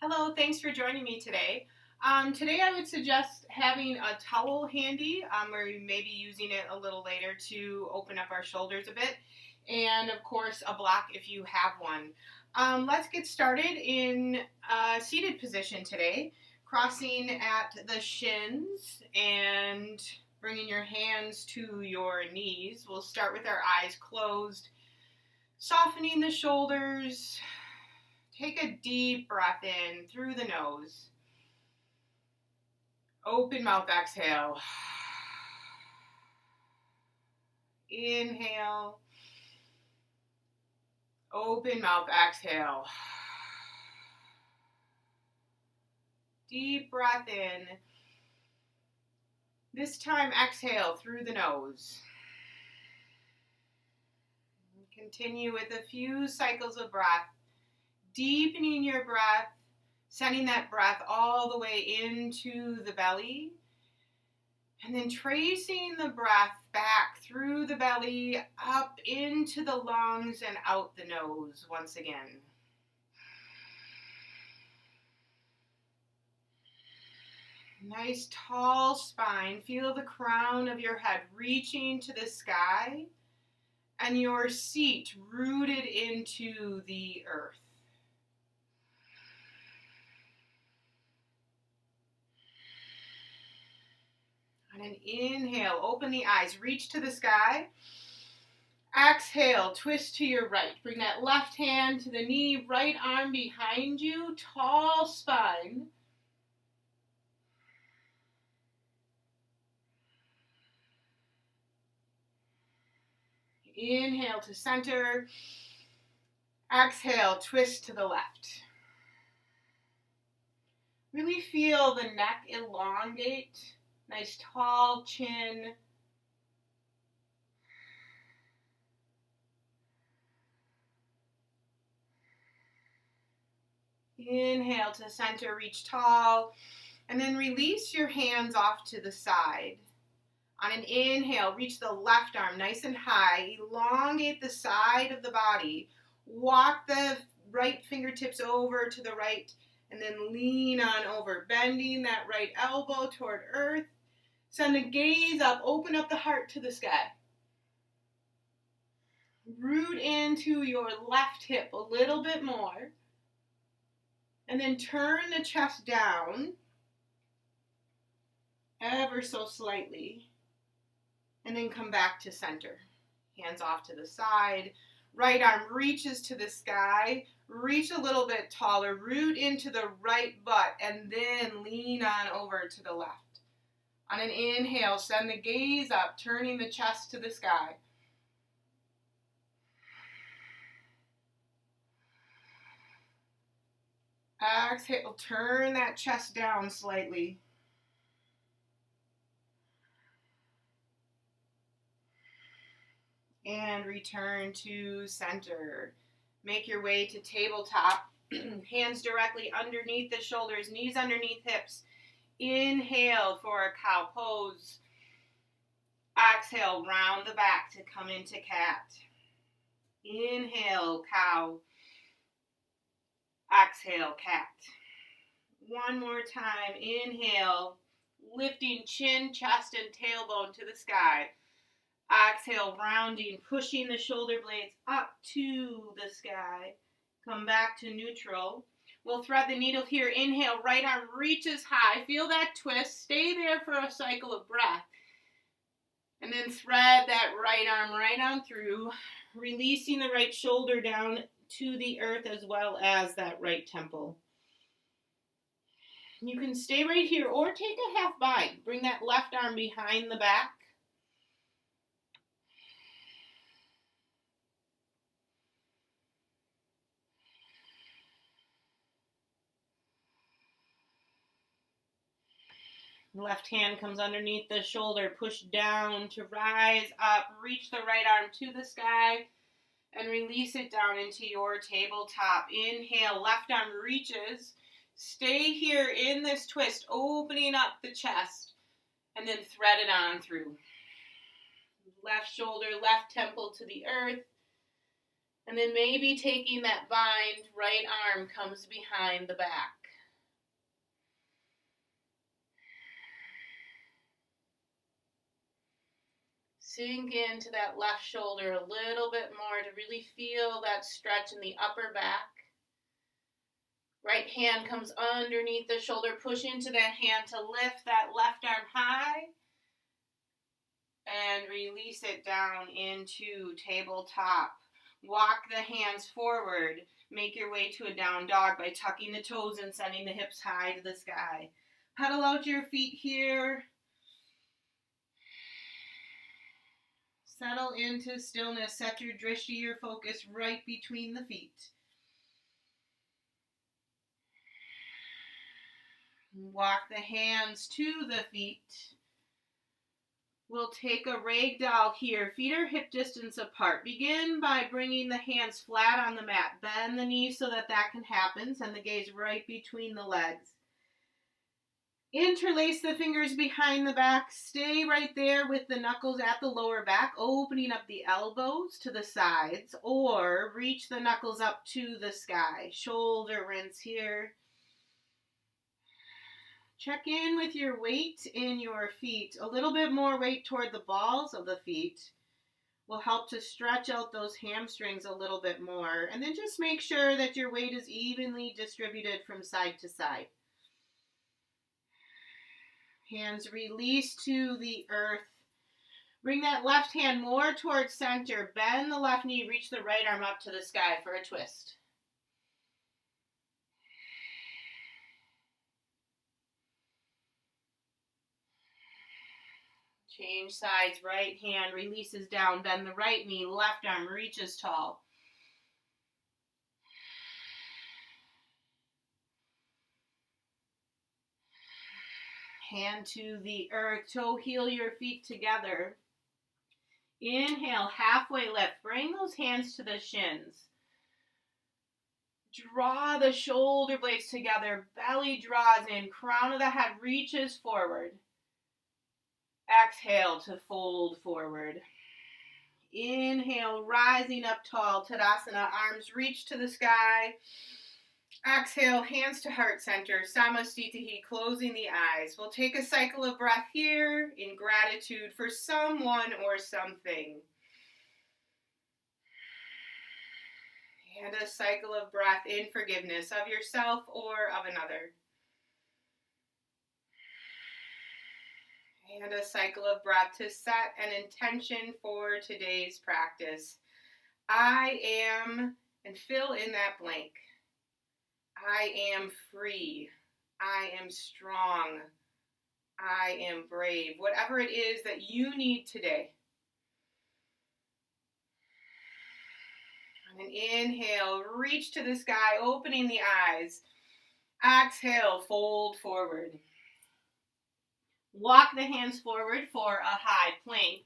Hello, thanks for joining me today. Today I would suggest having a towel handy, or you may be using it a little later to open up our shoulders a bit, and of course a block if you have one. Let's get started in a seated position today, crossing at the shins and bringing your hands to your knees. We'll start with our eyes closed, softening the shoulders. Take a deep breath in through the nose. Open mouth, exhale. Inhale. Open mouth, exhale. Deep breath in. This time, exhale through the nose. Continue with a few cycles of breath. Deepening your breath, sending that breath all the way into the belly, and then tracing the breath back through the belly, up into the lungs and out the nose once again. Nice tall spine. Feel the crown of your head reaching to the sky and your seat rooted into the earth. On an inhale, open the eyes, reach to the sky. Exhale, twist to your right. Bring that left hand to the knee, right arm behind you, tall spine. Inhale to center. Exhale, twist to the left. Really feel the neck elongate. Nice tall chin. Inhale to center, reach tall, and then release your hands off to the side. On an inhale, reach the left arm nice and high, elongate the side of the body, walk the right fingertips over to the right, and then lean on over, bending that right elbow toward earth. Send the gaze up, open up the heart to the sky. Root into your left hip a little bit more. And then turn the chest down ever so slightly. And then come back to center. Hands off to the side. Right arm reaches to the sky. Reach a little bit taller. Root into the right butt. And then lean on over to the left. On an inhale, send the gaze up, turning the chest to the sky. Exhale, turn that chest down slightly. And return to center. Make your way to tabletop. Hands directly underneath the shoulders, knees underneath hips. Inhale for a cow pose. Exhale, round the back to come into cat. Inhale, cow. Exhale, cat. One more time. Inhale, lifting chin, chest, and tailbone to the sky. Exhale, rounding, pushing the shoulder blades up to the sky. Come back to neutral. We'll thread the needle here. Inhale, right arm reaches high. Feel that twist. Stay there for a cycle of breath. And then thread that right arm right on through, releasing the right shoulder down to the earth as well as that right temple. You can stay right here or take a half bind. Bring that left arm behind the back. Left hand comes underneath the shoulder, push down to rise up, reach the right arm to the sky, and release it down into your tabletop. Inhale, left arm reaches. Stay here in this twist, opening up the chest, and then thread it on through. Left shoulder, left temple to the earth, and then maybe taking that bind, right arm comes behind the back. sink into that left shoulder a little bit more to really feel that stretch in the upper back. Right hand comes underneath the shoulder. Push into that hand to lift that left arm high. And release it down into tabletop. Walk the hands forward. Make your way to a down dog by tucking the toes and sending the hips high to the sky. Pedal out your feet here. Settle into stillness. Set your drishti, your focus, right between the feet. Walk the hands to the feet. We'll take a ragdoll here. Feet are hip distance apart. Begin by bringing the hands flat on the mat. Bend the knees so that can happen. Send the gaze right between the legs. Interlace the fingers behind the back. Stay right there with the knuckles at the lower back, opening up the elbows to the sides, or reach the knuckles up to the sky. Shoulder rinse here. Check in with your weight in your feet. A little bit more weight toward the balls of the feet will help to stretch out those hamstrings a little bit more. And then just make sure that your weight is evenly distributed from side to side. Hands release to the earth. Bring that left hand more towards center. Bend the left knee. Reach the right arm up to the sky for a twist. Change sides. Right hand releases down. Bend the right knee. Left arm reaches tall. Hand to the earth. Toe heel your feet together. Inhale, halfway lift. Bring those hands to the shins. Draw the shoulder blades together. Belly draws in. Crown of the head reaches forward. Exhale to fold forward. Inhale, rising up tall. Tadasana, arms reach to the sky. Exhale, hands to heart center. Samastitihi, closing the eyes. We'll take a cycle of breath here in gratitude for someone or something. And a cycle of breath in forgiveness of yourself or of another. And a cycle of breath to set an intention for today's practice. I am, and fill in that blank. I am free. I am strong. I am brave. Whatever it is that you need today. On an inhale, reach to the sky, opening the eyes. Exhale, fold forward. Walk the hands forward for a high plank.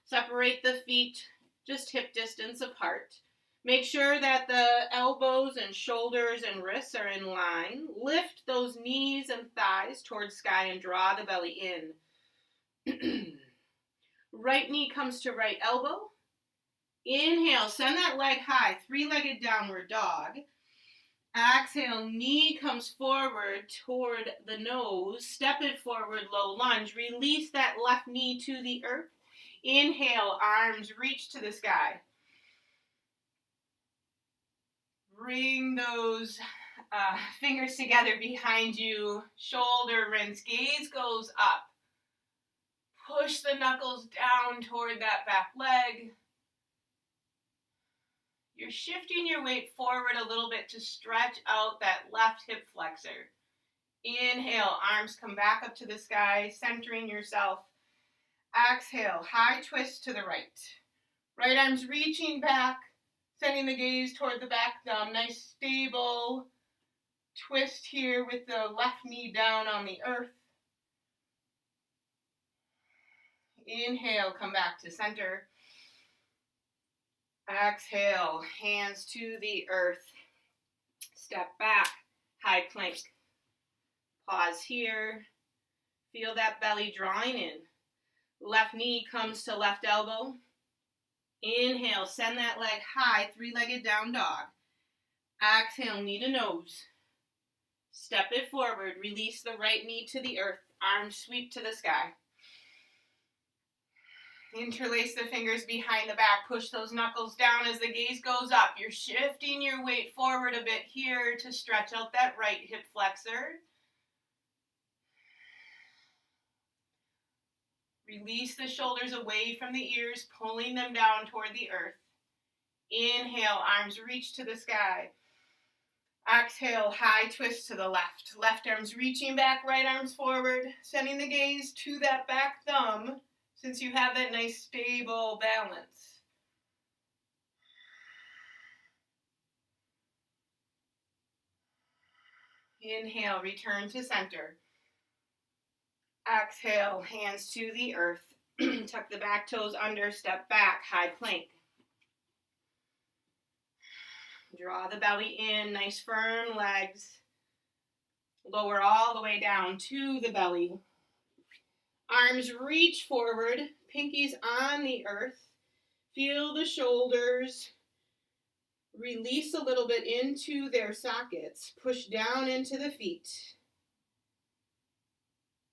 Separate the feet just hip distance apart. Make sure that the elbows and shoulders and wrists are in line. Lift those knees and thighs towards sky and draw the belly in. Right knee comes to right elbow. Inhale, send that leg high, three-legged downward dog. Exhale, knee comes forward toward the nose. Step it forward, low lunge. Release that left knee to the earth. Inhale, arms reach to the sky. Bring those fingers together behind you. Shoulder rinse. Gaze goes up. Push the knuckles down toward that back leg. You're shifting your weight forward a little bit to stretch out that left hip flexor. Inhale, arms come back up to the sky, centering yourself. Exhale, high twist to the right. Right arm's reaching back, sending the gaze toward the back thumb. Nice stable twist here with the left knee down on the earth. Inhale, come back to center. Exhale, hands to the earth. Step back, high plank. Pause here. Feel that belly drawing in. Left knee comes to left elbow. Inhale, send that leg high, three-legged down dog. Exhale, knee to nose. Step it forward. Release the right knee to the earth. Arms sweep to the sky. Interlace the fingers behind the back. Push those knuckles down as the gaze goes up. You're shifting your weight forward a bit here to stretch out that right hip flexor. Release the shoulders away from the ears, pulling them down toward the earth. Inhale, arms reach to the sky. Exhale, high twist to the left. Left arm's reaching back, right arm's forward, sending the gaze to that back thumb since you have that nice stable balance. Inhale, return to center. Exhale, hands to the earth. Tuck the back toes under, step back, high plank. Draw the belly in, nice firm legs. Lower all the way down to the belly. Arms reach forward, pinkies on the earth. Feel the shoulders release a little bit into their sockets. Push down into the feet.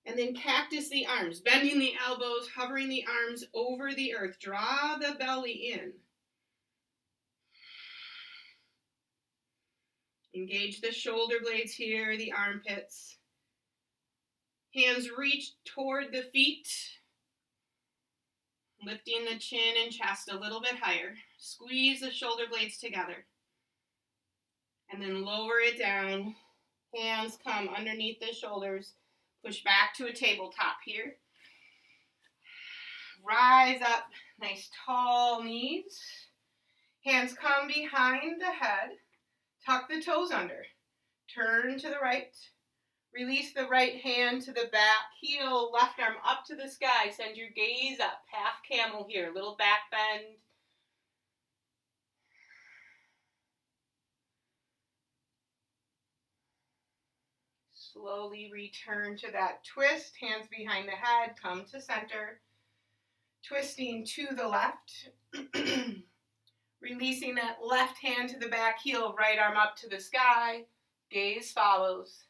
And then cactus the arms, bending the elbows, hovering the arms over the earth. Draw the belly in. Engage the shoulder blades here, the armpits. Hands reach toward the feet. Lifting the chin and chest a little bit higher. Squeeze the shoulder blades together. And then lower it down. Hands come underneath the shoulders. Push back to a tabletop here. Rise up, nice tall knees. Hands come behind the head. Tuck the toes under. Turn to the right. Release the right hand to the back heel, left arm up to the sky. Send your gaze up, half camel here, little back bend. Slowly return to that twist, hands behind the head, come to center. Twisting to the left. Releasing that left hand to the back heel, right arm up to the sky. Gaze follows.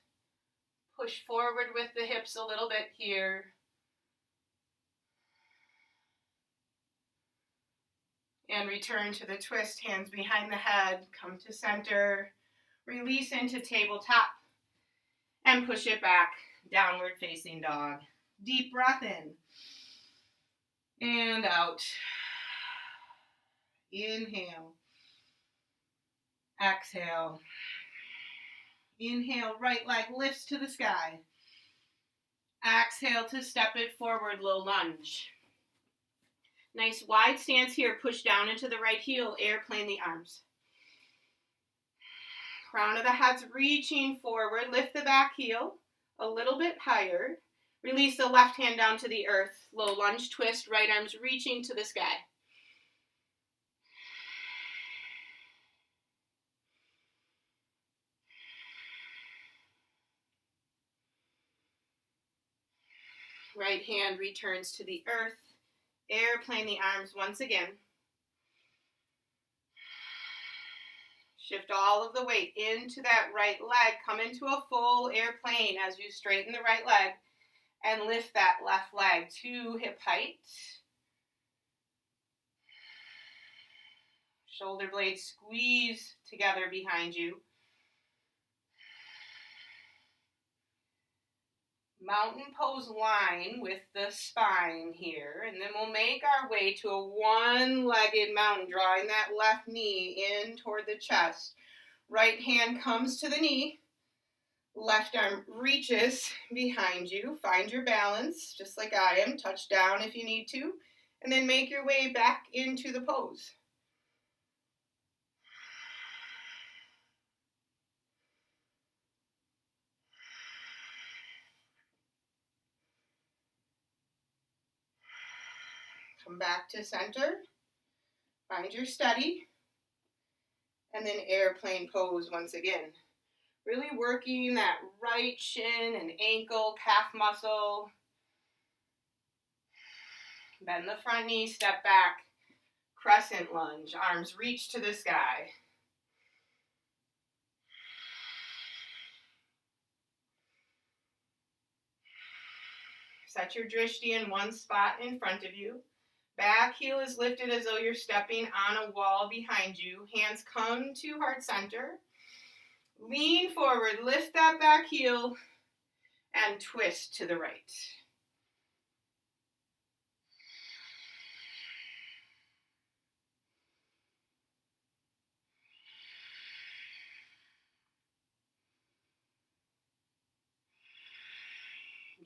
Push forward with the hips a little bit here. And return to the twist, hands behind the head, come to center. Release into tabletop. And push it back, downward facing dog. Deep breath in. And out. Inhale. Exhale. Inhale, right leg lifts to the sky. Exhale to step it forward, low lunge. Nice wide stance here. Push down into the right heel, airplane the arms. Crown of the head's reaching forward. Lift the back heel a little bit higher. Release the left hand down to the earth. Low lunge twist, right arm's reaching to the sky. Right hand returns to the earth. Airplane the arms once again. Shift all of the weight into that right leg. Come into a full airplane as you straighten the right leg and lift that left leg to hip height. Shoulder blades squeeze together behind you. Mountain pose line with the spine here, and then we'll make our way to a one-legged mountain, drawing that left knee in toward the chest. Right hand comes to the knee, left arm reaches behind you. Find your balance, just like I am. Touch down if you need to, and then make your way back into the pose. Come back to center, find your steady, and then airplane pose once again. Really working that right shin and ankle, calf muscle. Bend the front knee, step back, crescent lunge, arms reach to the sky. Set your drishti in one spot in front of you. Back heel is lifted as though you're stepping on a wall behind you. Hands come to heart center. Lean forward, lift that back heel, and twist to the right.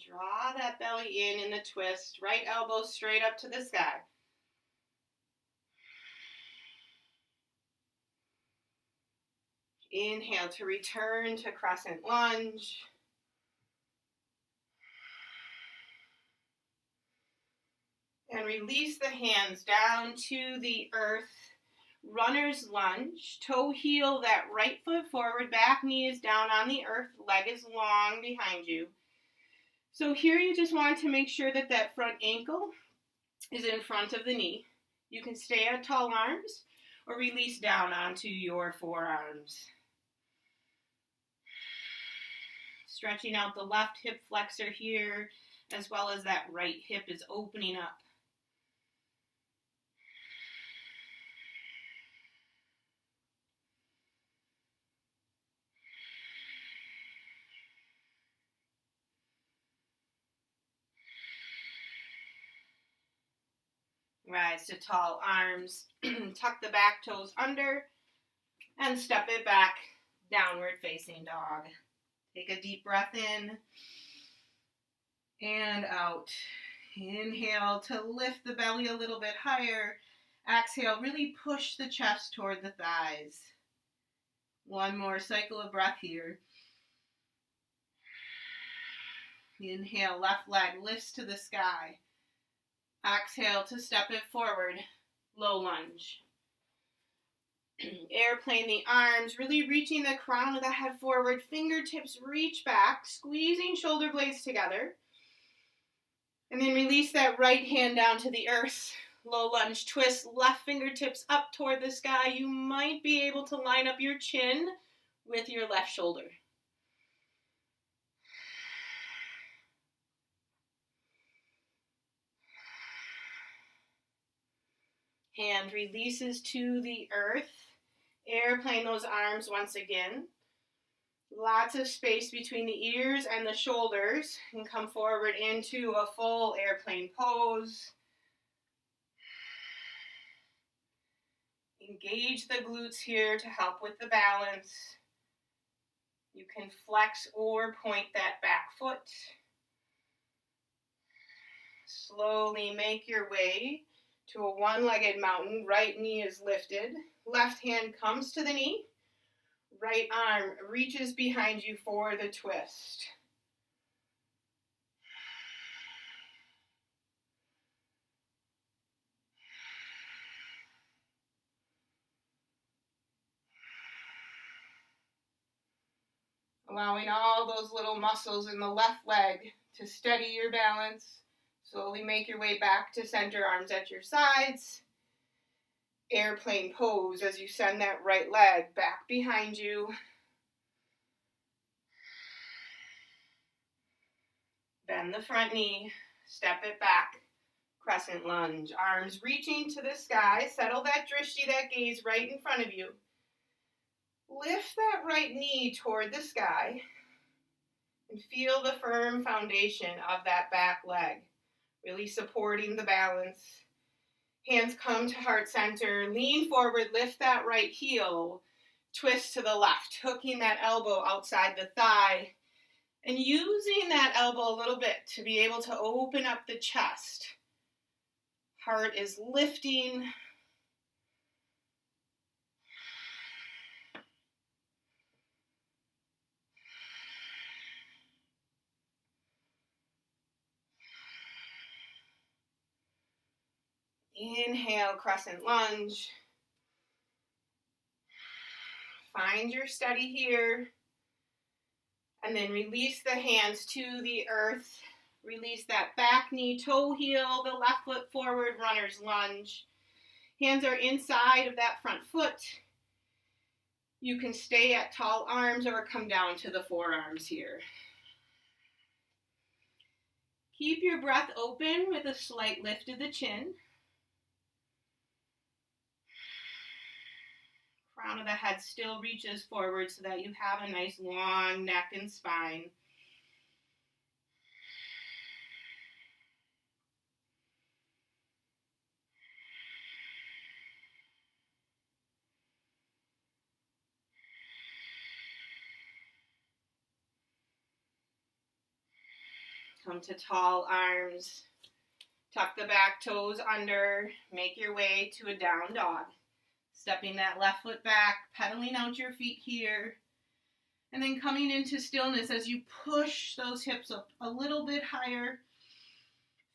Draw that belly in the twist. Right elbow straight up to the sky. Inhale to return to crescent lunge. And release the hands down to the earth. Runner's lunge. Toe heel that right foot forward. Back knee is down on the earth. Leg is long behind you. So here you just want to make sure that that front ankle is in front of the knee. You can stay at tall arms or release down onto your forearms. Stretching out the left hip flexor here, as well as that right hip is opening up. Rise to tall arms, tuck the back toes under, and step it back, downward facing dog. Take a deep breath in and out. Inhale to lift the belly a little bit higher. Exhale, really push the chest toward the thighs. One more cycle of breath here. Inhale, left leg lifts to the sky. Exhale to step it forward, low lunge. Airplane the arms, really reaching the crown of the head forward. Fingertips reach back, squeezing shoulder blades together. And then release that right hand down to the earth. Low lunge twist, left fingertips up toward the sky. You might be able to line up your chin with your left shoulder. Hand releases to the earth. Airplane those arms once again. Lots of space between the ears and the shoulders. And come forward into a full airplane pose. Engage the glutes here to help with the balance. You can flex or point that back foot. Slowly make your way to a one-legged mountain. Right knee is lifted. Left hand comes to the knee. Right arm reaches behind you for the twist. Allowing all those little muscles in the left leg to steady your balance. Slowly make your way back to center, arms at your sides. Airplane pose as you send that right leg back behind you. Bend the front knee, step it back, crescent lunge. Arms reaching to the sky, settle that drishti, that gaze right in front of you. Lift that right knee toward the sky and feel the firm foundation of that back leg, really supporting the balance. Hands come to heart center, lean forward, lift that right heel, twist to the left, hooking that elbow outside the thigh, and using that elbow a little bit to be able to open up the chest. Heart is lifting. Inhale, crescent lunge. Find your steady here. And then release the hands to the earth. Release that back knee, toe heel, the left foot forward, runner's lunge. Hands are inside of that front foot. You can stay at tall arms or come down to the forearms here. Keep your breath open with a slight lift of the chin. Crown of the head still reaches forward so that you have a nice long neck and spine. Come to tall arms. Tuck the back toes under. Make your way to a down dog. Stepping that left foot back, pedaling out your feet here. And then coming into stillness as you push those hips up a little bit higher.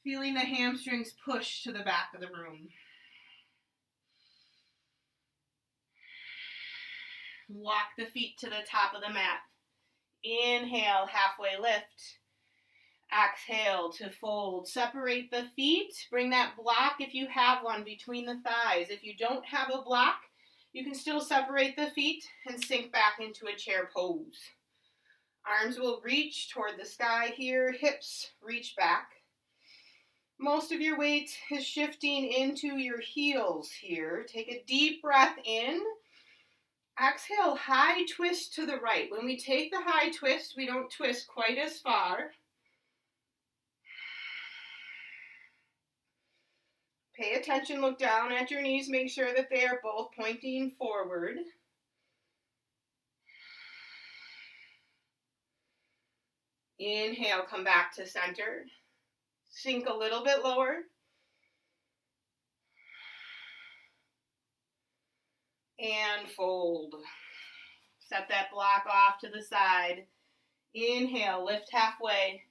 Feeling the hamstrings push to the back of the room. Walk the feet to the top of the mat. Inhale, halfway lift. Exhale to fold. Separate the feet. Bring that block, if you have one, between the thighs. If you don't have a block, you can still separate the feet and sink back into a chair pose. Arms will reach toward the sky here. Hips reach back. Most of your weight is shifting into your heels here. Take a deep breath in. Exhale, high twist to the right. When we take the high twist, we don't twist quite as far. Pay attention, look down at your knees, make sure that they are both pointing forward. Inhale, come back to center. Sink a little bit lower. And fold. Set that block off to the side. Inhale, lift halfway.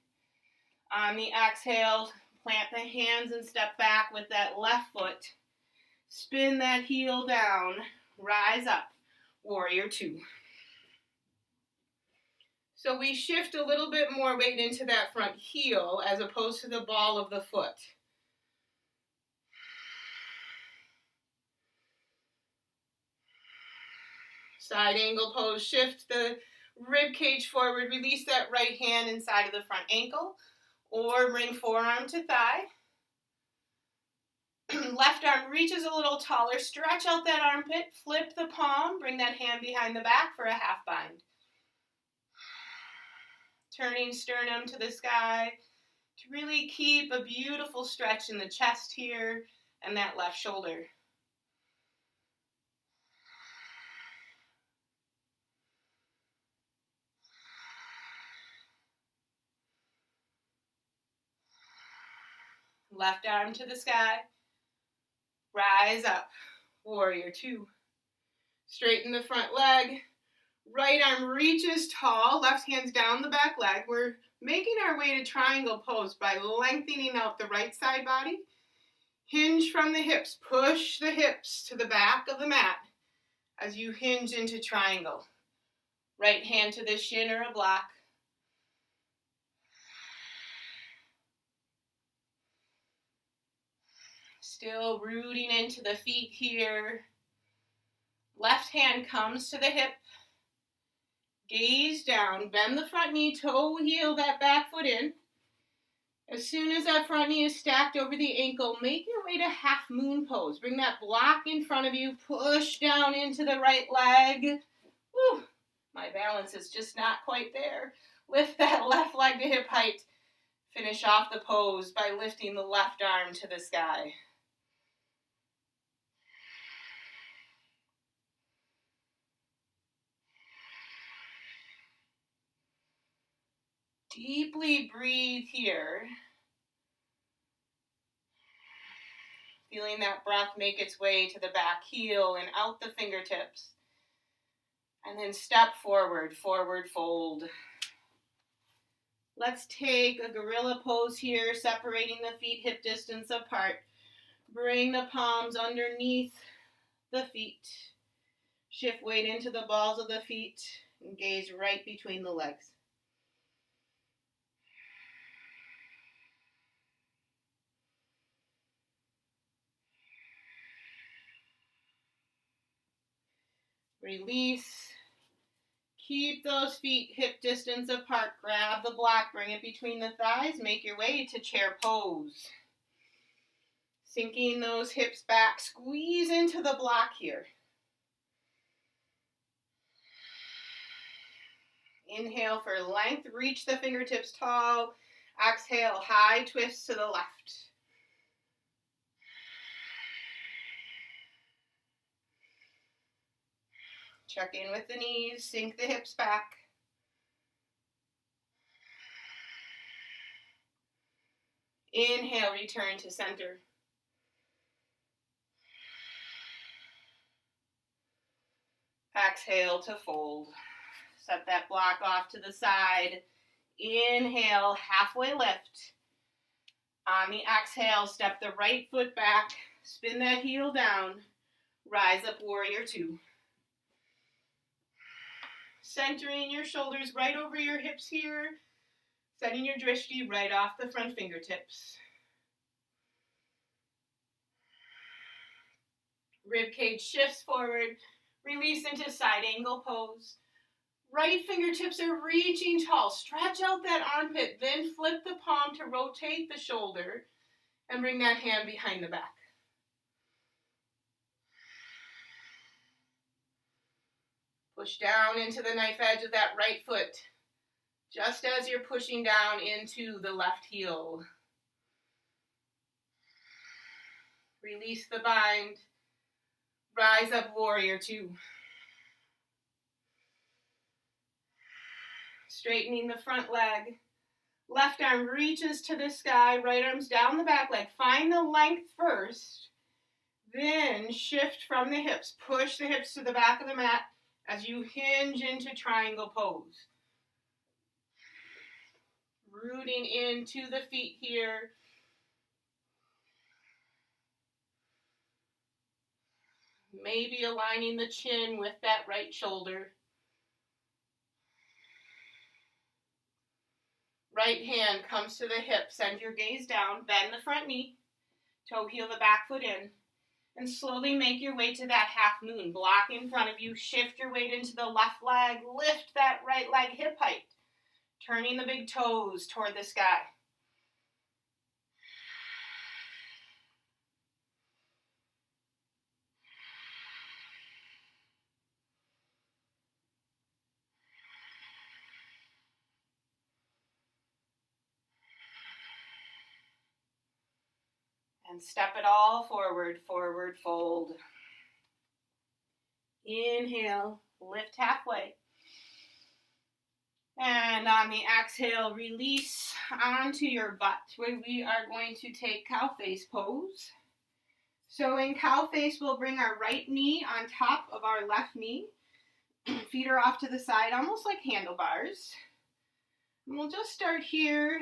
On the exhale, plant the hands and step back with that left foot. Spin that heel down. Rise up. Warrior two. So we shift a little bit more weight into that front heel as opposed to the ball of the foot. Side angle pose. Shift the rib cage forward. Release that right hand inside of the front ankle. Or bring forearm to thigh. Left arm reaches a little taller. Stretch out that armpit. Flip the palm. Bring that hand behind the back for a half bind. Turning sternum to the sky to really keep a beautiful stretch in the chest here and that left shoulder. Left arm to the sky. Rise up. Warrior two. Straighten the front leg. Right arm reaches tall. Left hand's down the back leg. We're making our way to triangle pose by lengthening out the right side body. Hinge from the hips. Push the hips to the back of the mat as you hinge into triangle. Right hand to the shin or a block. Still rooting into the feet here. Left hand comes to the hip. Gaze down. Bend the front knee, toe, heel that back foot in. As soon as that front knee is stacked over the ankle, make your way to half moon pose. Bring that block in front of you. Push down into the right leg. Woo, my balance is just not quite there. Lift that left leg to hip height. Finish off the pose by lifting the left arm to the sky. Deeply breathe here. Feeling that breath make its way to the back heel and out the fingertips. And then step forward, forward fold. Let's take a gorilla pose here, separating the feet hip distance apart. Bring the palms underneath the feet. Shift weight into the balls of the feet and gaze right between the legs. Release. Keep those feet hip distance apart. Grab the block, bring it between the thighs. Make your way to chair pose. Sinking those hips back. Squeeze into the block here. Inhale for length, reach the fingertips tall. Exhale, high twist to the left. Check in with the knees, sink the hips back. Inhale, return to center. Exhale to fold. Set that block off to the side. Inhale, halfway lift. On the exhale, step the right foot back, spin that heel down, rise up, warrior two. Centering your shoulders right over your hips here, setting your drishti right off the front fingertips. Rib cage shifts forward, release into side angle pose. Right fingertips are reaching tall. Stretch out that armpit, then flip the palm to rotate the shoulder and bring that hand behind the back. Push down into the knife edge of that right foot, just as you're pushing down into the left heel. Release the bind. Rise up, warrior two. Straightening the front leg. Left arm reaches to the sky, right arm's down the back leg. Find the length first, then shift from the hips. Push the hips to the back of the mat as you hinge into triangle pose. Rooting into the feet here. Maybe aligning the chin with that right shoulder. Right hand comes to the hip. Send your gaze down. Bend the front knee. Toe heel the back foot in. And slowly make your way to that half moon. Block in front of you. Shift your weight into the left leg. Lift that right leg hip height. Turning the big toes toward the sky. And step it all forward, forward fold. Inhale, lift halfway. And on the exhale, release onto your butt, where we are going to take cow face pose. So in cow face, we'll bring our right knee on top of our left knee. Feet are off to the side, almost like handlebars. And we'll just start here,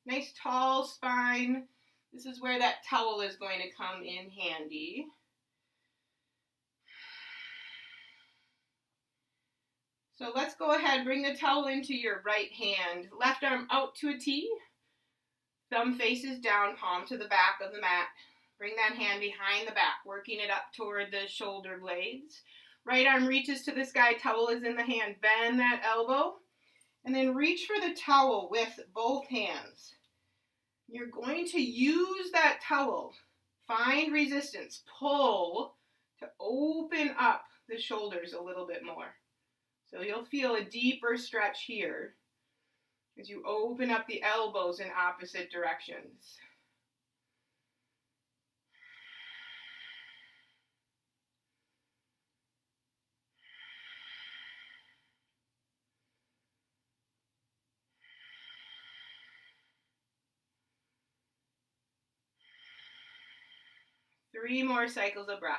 nice tall spine. This is where that towel is going to come in handy. So let's go ahead, bring the towel into your right hand. Left arm out to a T. Thumb faces down, palm to the back of the mat. Bring that hand behind the back, working it up toward the shoulder blades. Right arm reaches to the sky, towel is in the hand. Bend that elbow, and then reach for the towel with both hands. You're going to use that towel. Find resistance. Pull to open up the shoulders a little bit more. So you'll feel a deeper stretch here as you open up the elbows in opposite directions. Three more cycles of breath.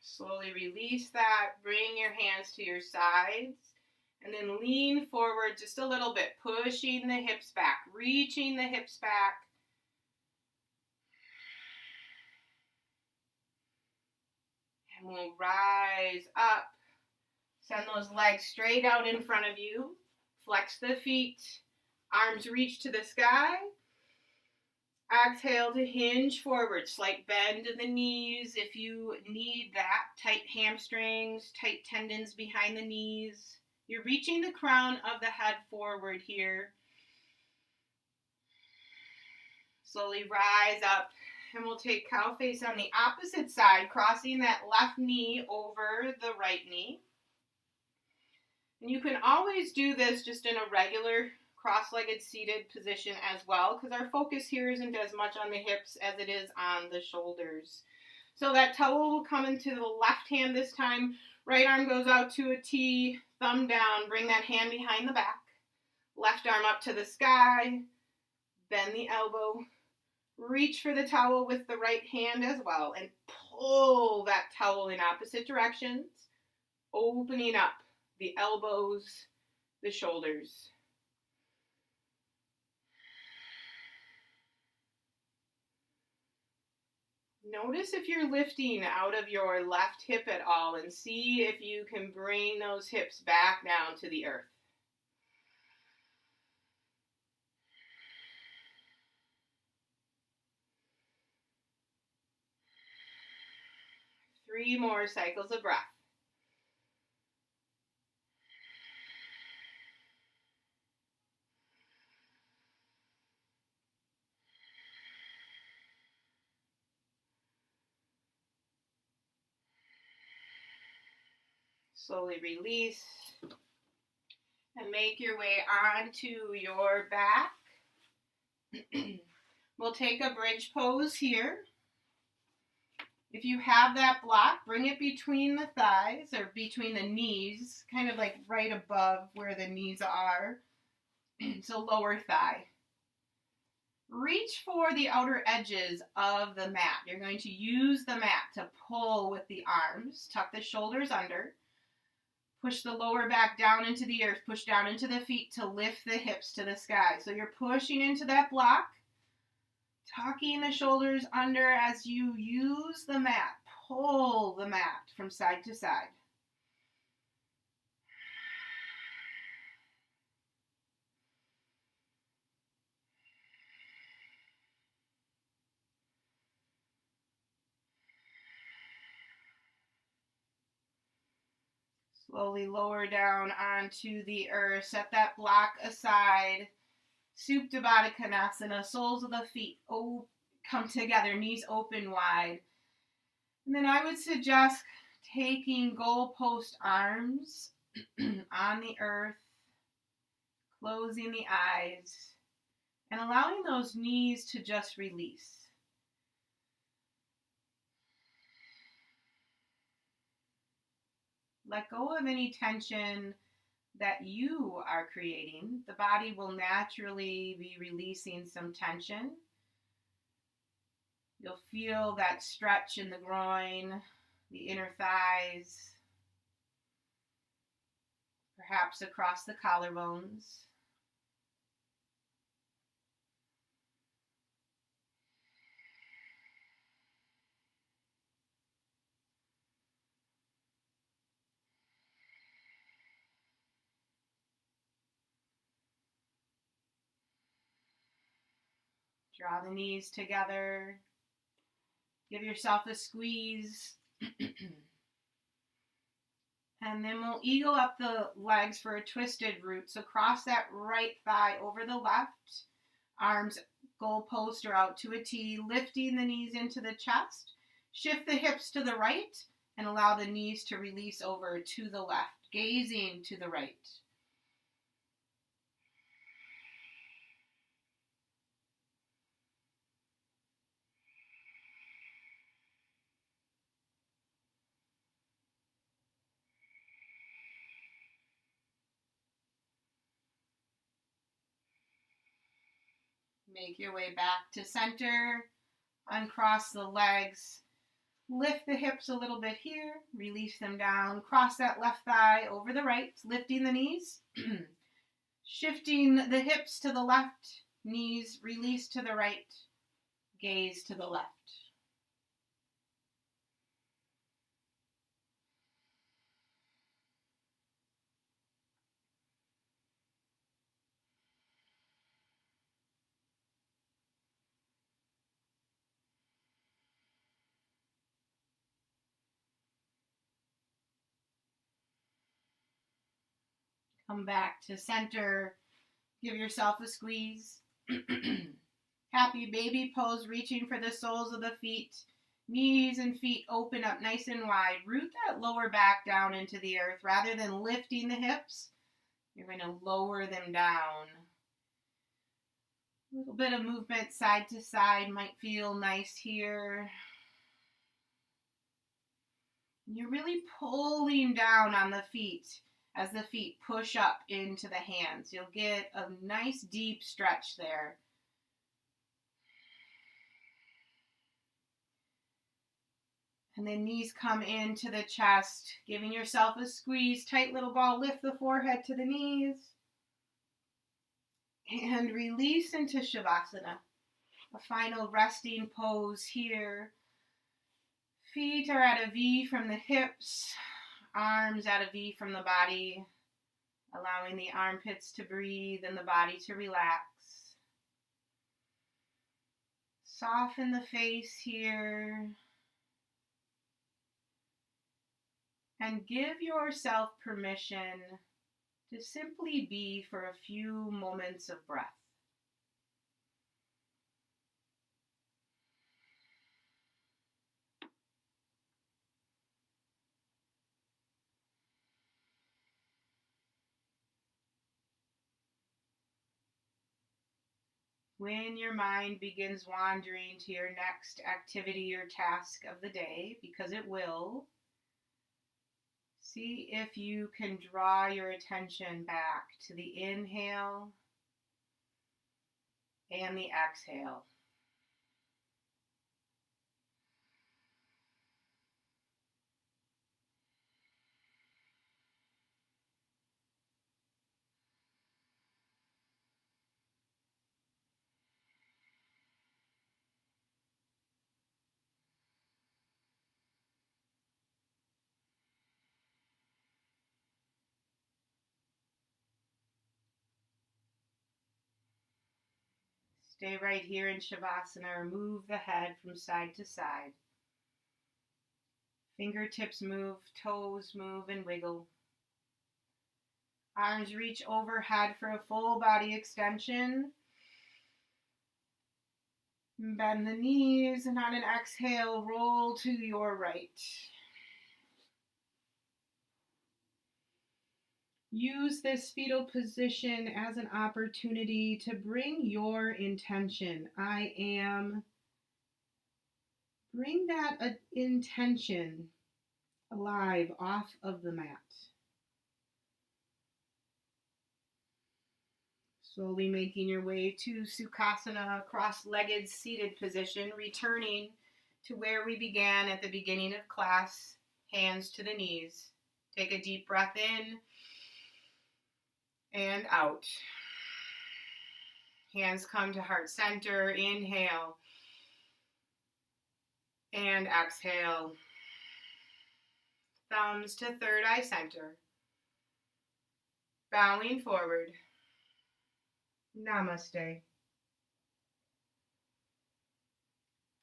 Slowly release that. Bring your hands to your sides. And then lean forward just a little bit, pushing the hips back, reaching the hips back. And we'll rise up. Send those legs straight out in front of you. Flex the feet. Arms reach to the sky. Exhale to hinge forward. Slight bend in the knees if you need that. Tight hamstrings, tight tendons behind the knees. You're reaching the crown of the head forward here. Slowly rise up, and we'll take cow face on the opposite side, crossing that left knee over the right knee. And you can always do this just in a regular cross-legged seated position as well, because our focus here isn't as much on the hips as it is on the shoulders. So that towel will come into the left hand this time. Right arm goes out to a T, thumb down, bring that hand behind the back. Left arm up to the sky, bend the elbow, reach for the towel with the right hand as well, and pull that towel in opposite directions, opening up the elbows, the shoulders. Notice if you're lifting out of your left hip at all, and see if you can bring those hips back down to the earth. Three more cycles of breath. Slowly release and make your way onto your back. We'll take a bridge pose here. If you have that block, bring it between the thighs or between the knees, kind of like right above where the knees are. So lower thigh. Reach for the outer edges of the mat. You're going to use the mat to pull with the arms. Tuck the shoulders under. Push the lower back down into the earth. Push down into the feet to lift the hips to the sky. So you're pushing into that block. Tucking the shoulders under as you use the mat. Pull the mat from side to side. Slowly lower down onto the earth. Set that block aside. Supta Baddha Konasana. Soles of the feet come together. Knees open wide. And then I would suggest taking goalpost arms on the earth. Closing the eyes. And allowing those knees to just release. Let go of any tension that you are creating. The body will naturally be releasing some tension. You'll feel that stretch in the groin, the inner thighs, perhaps across the collarbones. Draw the knees together. Give yourself a squeeze. And then we'll eagle up the legs for a twisted root. So cross that right thigh over the left. Arms goalpost or out to a T. Lifting the knees into the chest. Shift the hips to the right and allow the knees to release over to the left. Gazing to the right. Make your way back to center. Uncross the legs. Lift the hips a little bit here. Release them down. Cross that left thigh over the right. Lifting the knees. Shifting the hips to the left. Knees release to the right. Gaze to the left. Come back to center. Give yourself a squeeze. Happy baby pose, reaching for the soles of the feet. Knees and feet open up nice and wide. Root that lower back down into the earth. Rather than lifting the hips, you're going to lower them down. A little bit of movement side to side might feel nice here. You're really pulling down on the feet as the feet push up into the hands. You'll get a nice deep stretch there. And then knees come into the chest, giving yourself a squeeze. Tight little ball, lift the forehead to the knees. And release into Shavasana. A final resting pose here. Feet are at a V from the hips, arms at a V from the body, allowing the armpits to breathe and the body to relax. Soften the face here. And give yourself permission to simply be for a few moments of breath. When your mind begins wandering to your next activity or task of the day, because it will, see if you can draw your attention back to the inhale and the exhale. Stay right here in Shavasana or move the head from side to side. Fingertips move, toes move and wiggle. Arms reach overhead for a full body extension. Bend the knees and on an exhale, roll to your right. Use this fetal position as an opportunity to bring your intention. I am. Bring that intention alive off of the mat. Slowly making your way to Sukhasana, cross-legged seated position, returning to where we began at the beginning of class, hands to the knees. Take a deep breath in and out. Hands come to heart center. Inhale and exhale. Thumbs to third eye center. Bowing forward. Namaste.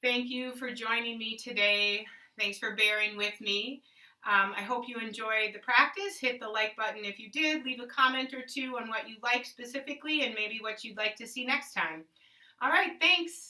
Thank you for joining me today. Thanks for bearing with me. I hope you enjoyed the practice. Hit the like button if you did. Leave a comment or two on what you liked specifically and maybe what you'd like to see next time. All right, thanks.